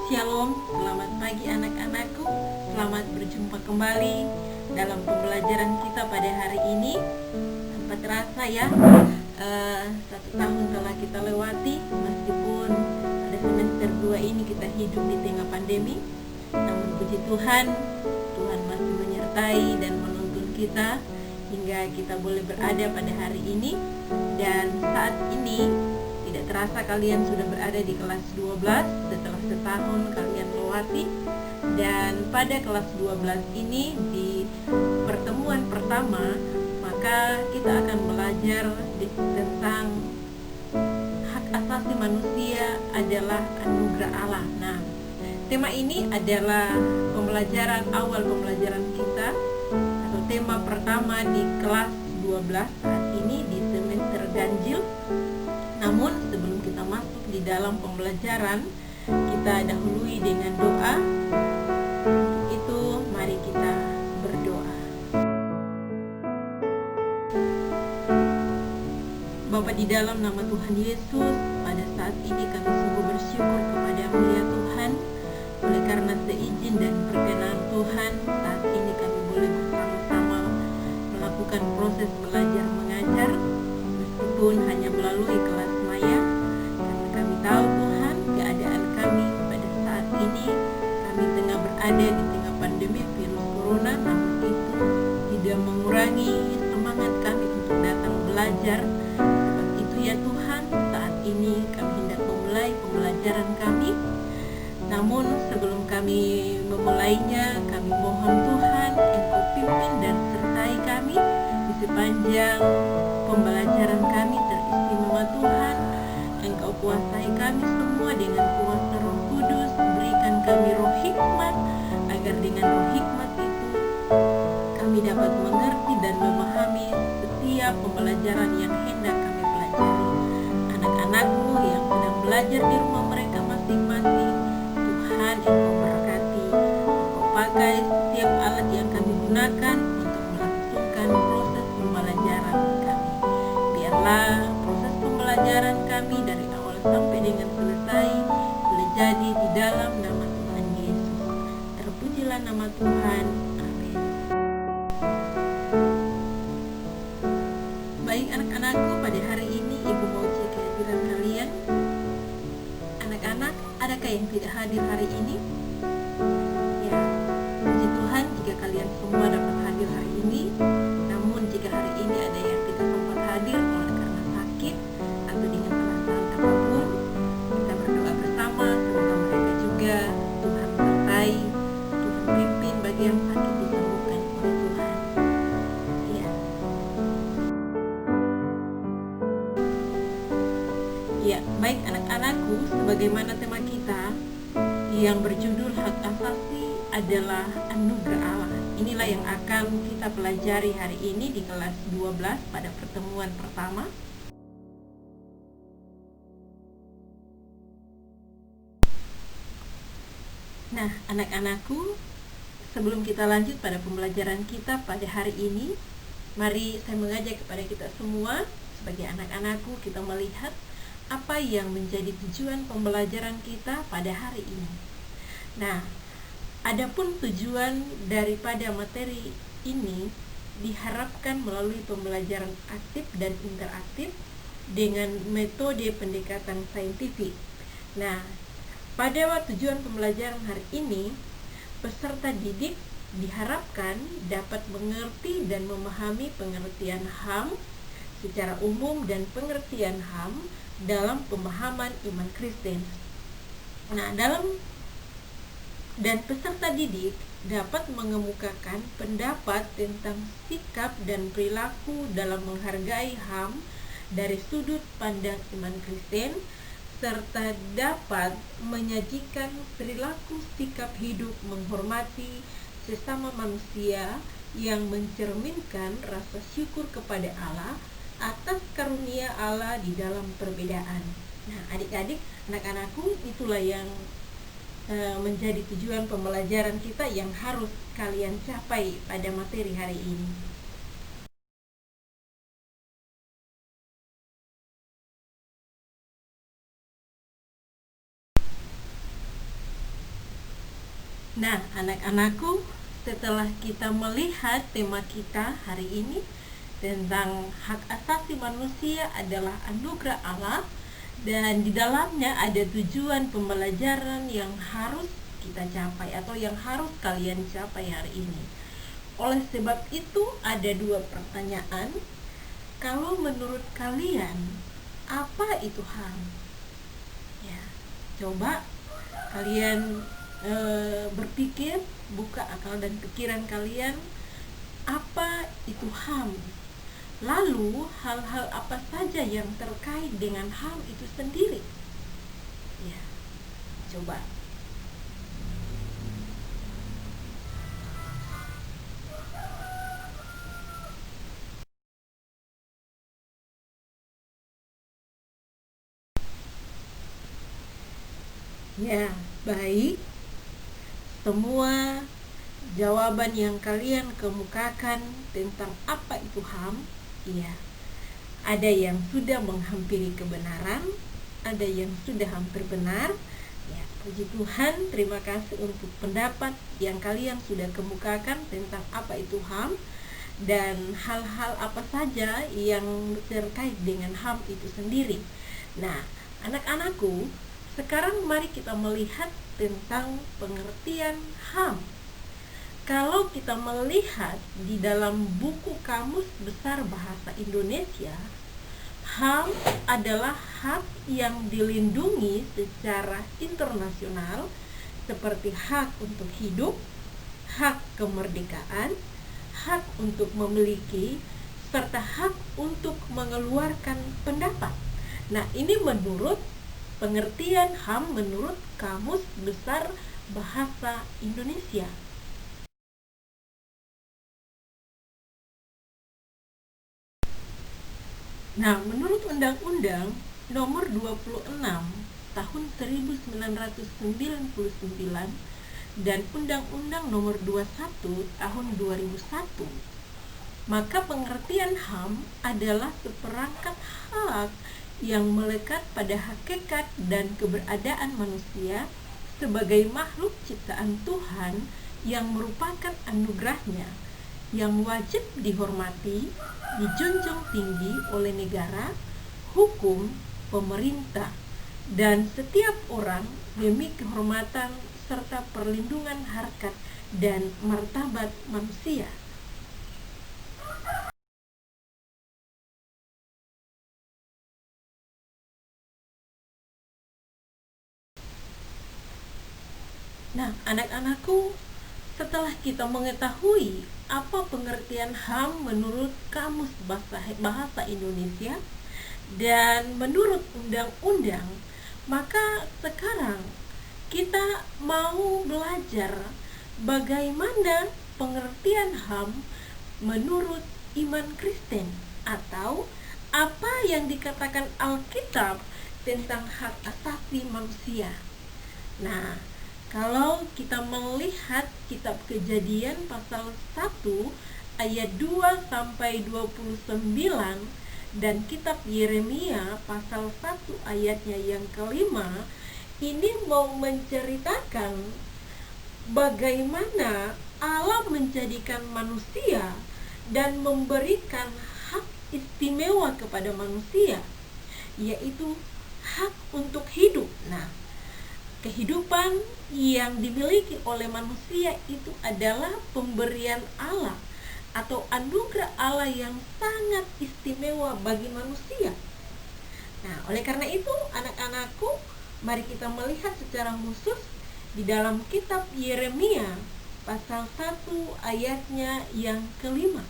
Shalom, selamat pagi anak-anakku. Selamat berjumpa kembali dalam pembelajaran kita pada hari ini. Tanpa terasa ya, 1 tahun telah kita lewati. Meskipun pada semester 2 ini kita hidup di tengah pandemi, namun puji Tuhan, Tuhan masih menyertai dan menuntun kita hingga kita boleh berada pada hari ini. Dan saat ini tidak terasa kalian sudah berada di kelas 12 setelah setahun kalian lewati. Dan pada kelas 12 ini, di pertemuan pertama, maka kita akan belajar tentang hak asasi manusia adalah anugerah Allah. Nah, tema ini adalah awal pembelajaran kita, atau tema pertama di kelas 12 saat ini di semester ganjil. Namun sebelum kita masuk di dalam pembelajaran, kita dahului dengan doa. Untuk itu, mari kita berdoa. Bapa di dalam nama Tuhan Yesus, pada saat ini kami sungguh bersyukur kepada-Mu ya Tuhan, oleh karena seizin dan perkenan Tuhan, saat ini kami boleh bersama-sama melakukan proses belajar mengajar, meskipun hanya melalui kelas maya, karena kami tahu Tuhan, keadaan kami pada saat ini, kami tengah berada di tengah pandemi virus corona, namun itu tidak mengurangi semangat kami untuk datang belajar. Sebab itu ya Tuhan, saat ini kami hendak memulai pembelajaran kami. Namun sebelum kami memulainya, kami mohon Tuhan, Engkau pimpin dan sertai kami di sepanjang pembelajaran kami. Teristimewa Tuhan, Engkau kuasai kami semua dengan kuasa Roh Kudus. Berikan kami roh hikmat, agar dengan roh hikmat itu kami dapat mengerti dan memahami setiap pembelajaran yang hendak kami pelajari. Anak-anak-Mu yang sedang belajar di rumah mereka masing-masing, Tuhan Engkau berkati. Engkau pakai setiap alat yang kami gunakan untuk melangsungkan proses pembelajaran kami. Biarlah proses pembelajaran kami dari awal sampai dengan selesai boleh jadi di dalam nama Tuhan Yesus. Terpujilah nama Tuhan. Amin. Baik anak-anakku, pada hari ini Ibu mau cek kehadiran kalian. Anak-anak, adakah yang tidak hadir hari ini? Ya, puji Tuhan jika kalian semua dapat hadir hari ini. Namun jika hari ini ada yang tidak sempat hadir oleh karena sakit atau dengan alasan apapun, kita berdoa bersama semoga mereka juga Tuhan sertai, Tuhan pimpin bagi yang sakit disembuhkan oleh Tuhan. Ya. Ya, baik anak-anakku, sebagaimana tema kita yang berjudul hak asasi adalah anugerah Allah. Inilah yang akan kita pelajari hari ini di kelas 12 pada pertemuan pertama. Nah, anak-anakku, sebelum kita lanjut pada pembelajaran kita pada hari ini, mari saya mengajak kepada kita semua sebagai anak-anakku, kita melihat apa yang menjadi tujuan pembelajaran kita pada hari ini. Nah, adapun tujuan daripada materi ini diharapkan melalui pembelajaran aktif dan interaktif dengan metode pendekatan saintifik. Nah, pada tujuan pembelajaran hari ini, peserta didik diharapkan dapat mengerti dan memahami pengertian HAM secara umum dan pengertian HAM dalam pemahaman iman Kristen. Nah, dan peserta didik dapat mengemukakan pendapat tentang sikap dan perilaku dalam menghargai HAM dari sudut pandang iman Kristen, serta dapat menyajikan perilaku sikap hidup menghormati sesama manusia yang mencerminkan rasa syukur kepada Allah atas karunia Allah di dalam perbedaan. Nah, adik-adik, anak-anakku, itulah yang menjadi tujuan pembelajaran kita yang harus kalian capai pada materi hari ini. Nah, anak-anakku, setelah kita melihat tema kita hari ini tentang hak asasi manusia adalah anugerah Allah, dan di dalamnya ada tujuan pembelajaran yang harus kita capai atau yang harus kalian capai hari ini. Oleh sebab itu ada dua pertanyaan. Kalau menurut kalian, apa itu HAM? Ya, coba kalian berpikir, buka akal dan pikiran kalian, apa itu HAM? Lalu hal-hal apa saja yang terkait dengan HAM itu sendiri? Ya, coba. Ya, baik. Semua jawaban yang kalian kemukakan tentang apa itu HAM, iya, ada yang sudah menghampiri kebenaran, ada yang sudah hampir benar. Ya, puji Tuhan, terima kasih untuk pendapat yang kalian sudah kemukakan tentang apa itu HAM dan hal-hal apa saja yang terkait dengan HAM itu sendiri. Nah, anak-anakku, sekarang mari kita melihat tentang pengertian HAM. Kalau kita melihat di dalam buku Kamus Besar Bahasa Indonesia, HAM adalah hak yang dilindungi secara internasional seperti hak untuk hidup, hak kemerdekaan, hak untuk memiliki, serta hak untuk mengeluarkan pendapat. Nah, ini menurut pengertian HAM menurut Kamus Besar Bahasa Indonesia. Nah, menurut Undang-Undang Nomor 26 Tahun 1999 dan Undang-Undang Nomor 21 Tahun 2001, maka pengertian HAM adalah seperangkat hak yang melekat pada hakikat dan keberadaan manusia sebagai makhluk ciptaan Tuhan yang merupakan anugerahnya, yang wajib dihormati, dijunjung tinggi oleh negara, hukum, pemerintah, dan setiap orang demi kehormatan serta perlindungan harkat dan martabat manusia. Nah, anak-anakku, setelah kita mengetahui apa pengertian HAM menurut Kamus Bahasa Indonesia dan menurut undang-undang, maka sekarang kita mau belajar bagaimana pengertian HAM menurut iman Kristen, atau apa yang dikatakan Alkitab tentang hak asasi manusia. Nah, kalau kita melihat kitab Kejadian pasal 1 ayat 2 sampai 29 dan kitab Yeremia pasal 1 ayatnya yang kelima, ini mau menceritakan bagaimana Allah menjadikan manusia dan memberikan hak istimewa kepada manusia, yaitu hak untuk hidup. Nah, kehidupan yang dimiliki oleh manusia itu adalah pemberian Allah atau anugerah Allah yang sangat istimewa bagi manusia. Nah, oleh karena itu, anak-anakku, mari kita melihat secara khusus di dalam kitab Yeremia pasal 1 ayatnya yang kelima.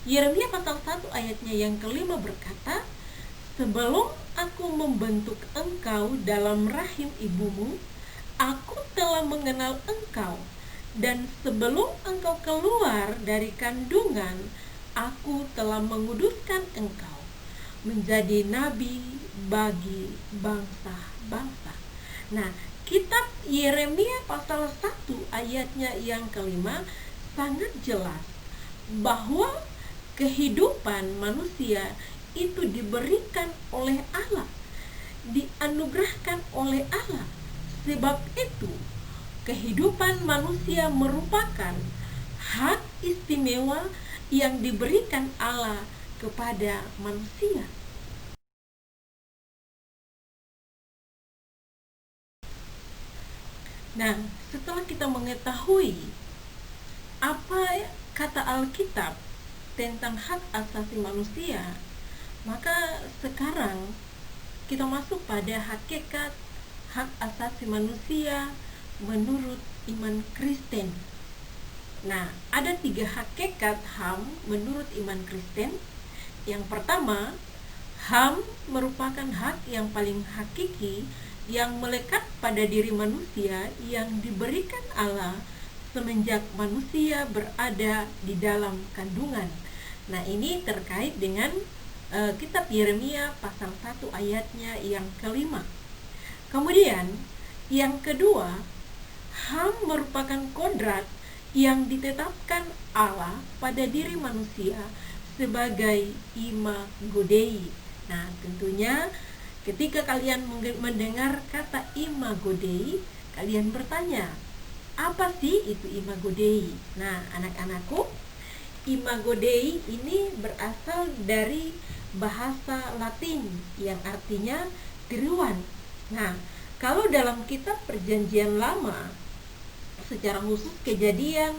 Yeremia pasal 1 ayatnya yang kelima berkata, "Sebelum aku membentuk engkau dalam rahim ibumu, aku telah mengenal engkau, dan sebelum engkau keluar dari kandungan, aku telah menguduskan engkau menjadi nabi bagi bangsa-bangsa." Nah, kitab Yeremia pasal 1 ayatnya yang kelima sangat jelas bahwa kehidupan manusia itu diberikan oleh Allah, dianugerahkan oleh Allah. Sebab itu, kehidupan manusia merupakan hak istimewa yang diberikan Allah kepada manusia. Nah, setelah kita mengetahui apa kata Alkitab tentang hak asasi manusia, maka sekarang kita masuk pada hakikat hak asasi manusia menurut iman Kristen. Nah, ada 3 hakikat HAM menurut iman Kristen. Yang pertama, HAM merupakan hak yang paling hakiki yang melekat pada diri manusia yang diberikan Allah semenjak manusia berada di dalam kandungan. Nah, ini terkait dengan kitab Yeremia pasal 1 ayatnya yang kelima. Kemudian, yang kedua, HAM merupakan kodrat yang ditetapkan Allah pada diri manusia sebagai imago Dei. Nah, tentunya ketika kalian mendengar kata imago Dei, kalian bertanya, apa sih itu imago Dei? Nah, anak-anakku, imago Dei ini berasal dari bahasa Latin yang artinya tiruan. Nah, kalau dalam kitab Perjanjian Lama, secara khusus Kejadian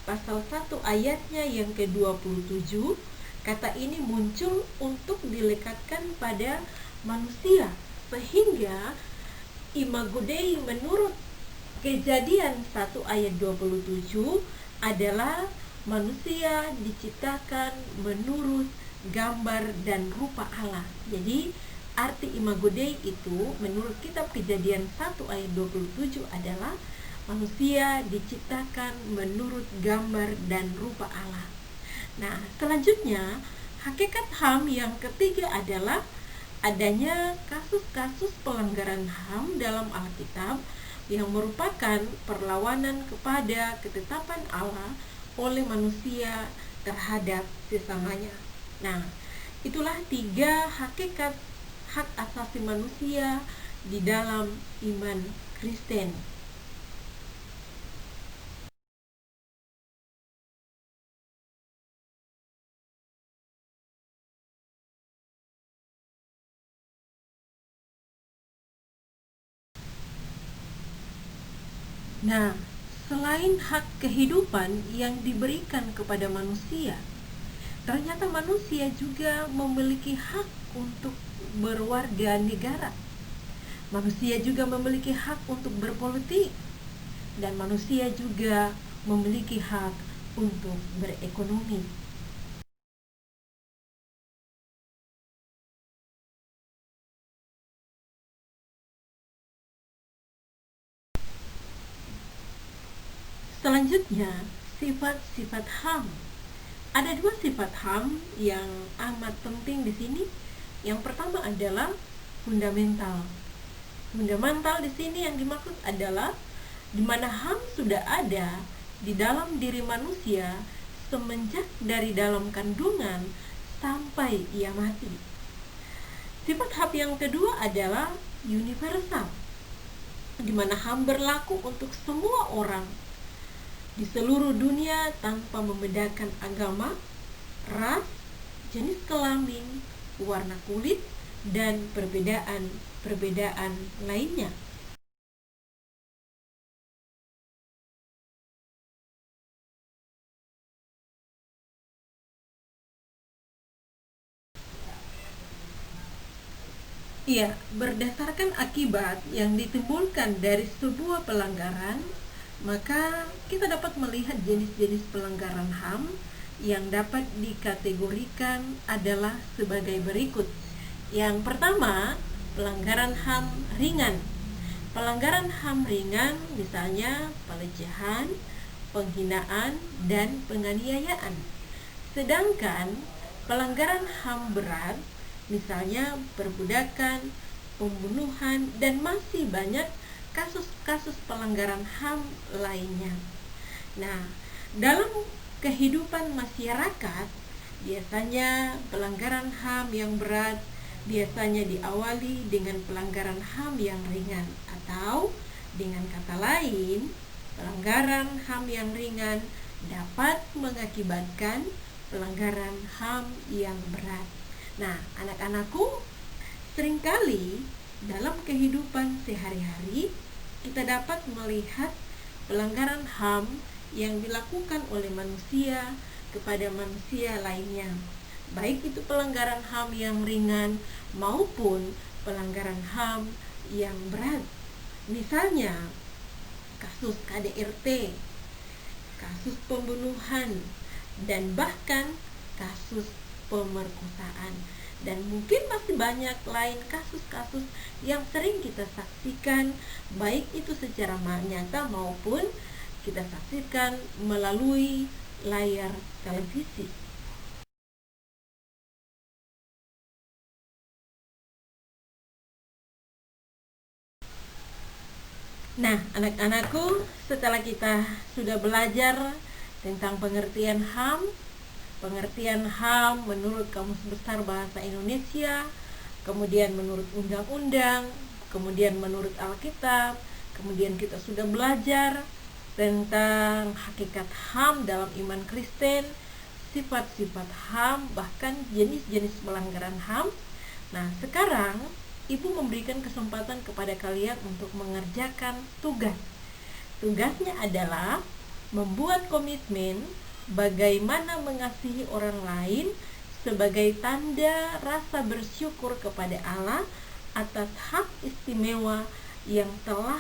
pasal 1 ayatnya yang ke-27, kata ini muncul untuk dilekatkan pada manusia, sehingga imago Dei menurut Kejadian 1 ayat 27 adalah manusia diciptakan menurut gambar dan rupa Allah. Jadi arti imago Dei itu menurut kitab Kejadian 1 ayat 27 adalah manusia diciptakan menurut gambar dan rupa Allah. Nah, selanjutnya hakikat HAM yang ketiga adalah adanya kasus-kasus pelanggaran HAM dalam Alkitab yang merupakan perlawanan kepada ketetapan Allah oleh manusia terhadap sesamanya. Nah, itulah 3 hakikat hak asasi manusia di dalam iman Kristen. Nah, selain hak kehidupan yang diberikan kepada manusia, ternyata manusia juga memiliki hak untuk berwarga negara. Manusia juga memiliki hak untuk berpolitik, dan manusia juga memiliki hak untuk berekonomi. Selanjutnya, sifat-sifat HAM. Ada 2 sifat HAM yang amat penting di sini. Yang pertama adalah fundamental. Fundamental di sini yang dimaksud adalah di mana HAM sudah ada di dalam diri manusia semenjak dari dalam kandungan sampai ia mati. Sifat HAM yang kedua adalah universal, di mana HAM berlaku untuk semua orang di seluruh dunia tanpa membedakan agama, ras, jenis kelamin, warna kulit, dan perbedaan lainnya. Iya, berdasarkan akibat yang ditimbulkan dari sebuah pelanggaran, maka kita dapat melihat jenis-jenis pelanggaran HAM yang dapat dikategorikan adalah sebagai berikut. Yang pertama, pelanggaran HAM ringan. Pelanggaran HAM ringan misalnya pelecehan, penghinaan, dan penganiayaan. Sedangkan pelanggaran HAM berat misalnya perbudakan, pembunuhan, dan masih banyak kasus-kasus pelanggaran HAM lainnya. Nah, dalam kehidupan masyarakat, biasanya pelanggaran HAM yang berat biasanya diawali dengan pelanggaran HAM yang ringan, atau dengan kata lain, pelanggaran HAM yang ringan dapat mengakibatkan pelanggaran HAM yang berat. Nah, anak-anakku, seringkali dalam kehidupan sehari-hari kita dapat melihat pelanggaran HAM yang dilakukan oleh manusia kepada manusia lainnya, baik itu pelanggaran HAM yang ringan maupun pelanggaran HAM yang berat. Misalnya kasus KDRT, kasus pembunuhan, dan bahkan kasus pemerkosaan. Dan mungkin masih banyak lain kasus-kasus yang sering kita saksikan, baik itu secara nyata maupun kita saksikan melalui layar televisi. Nah, anak-anakku, setelah kita sudah belajar tentang pengertian HAM menurut Kamus Besar Bahasa Indonesia, kemudian menurut undang-undang, kemudian menurut Alkitab, kemudian kita sudah belajar tentang hakikat HAM dalam iman Kristen, sifat-sifat HAM, bahkan jenis-jenis pelanggaran HAM. Nah, sekarang Ibu memberikan kesempatan kepada kalian untuk mengerjakan tugas. Tugasnya adalah membuat komitmen bagaimana mengasihi orang lain sebagai tanda rasa bersyukur kepada Allah atas hak istimewa yang telah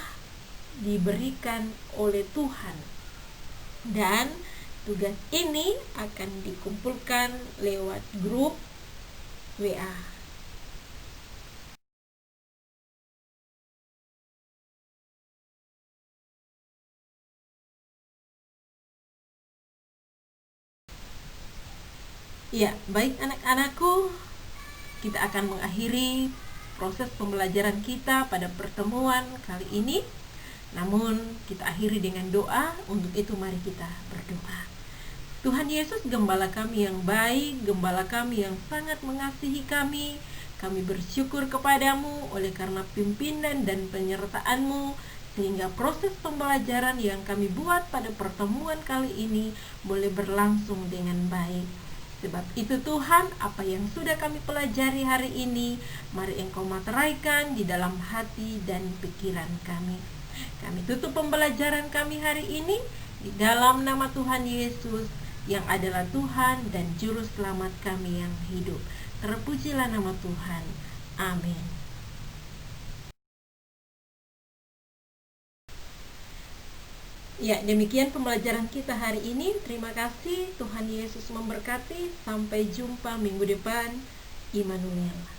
diberikan oleh Tuhan. Dan tugas ini akan dikumpulkan lewat grup WA. Ya, baik anak-anakku, kita akan mengakhiri proses pembelajaran kita pada pertemuan kali ini. Namun kita akhiri dengan doa. Untuk itu mari kita berdoa. Tuhan Yesus, Gembala kami yang baik, Gembala kami yang sangat mengasihi kami, kami bersyukur kepadamu oleh karena pimpinan dan penyertaan-Mu, sehingga proses pembelajaran yang kami buat pada pertemuan kali ini boleh berlangsung dengan baik. Sebab itu Tuhan, apa yang sudah kami pelajari hari ini, mari Engkau materaikan di dalam hati dan pikiran kami. Kami tutup pembelajaran kami hari ini di dalam nama Tuhan Yesus yang adalah Tuhan dan Juru Selamat kami yang hidup. Terpujilah nama Tuhan. Amin. Ya, demikian pembelajaran kita hari ini. Terima kasih, Tuhan Yesus memberkati. Sampai jumpa minggu depan. Immanuel.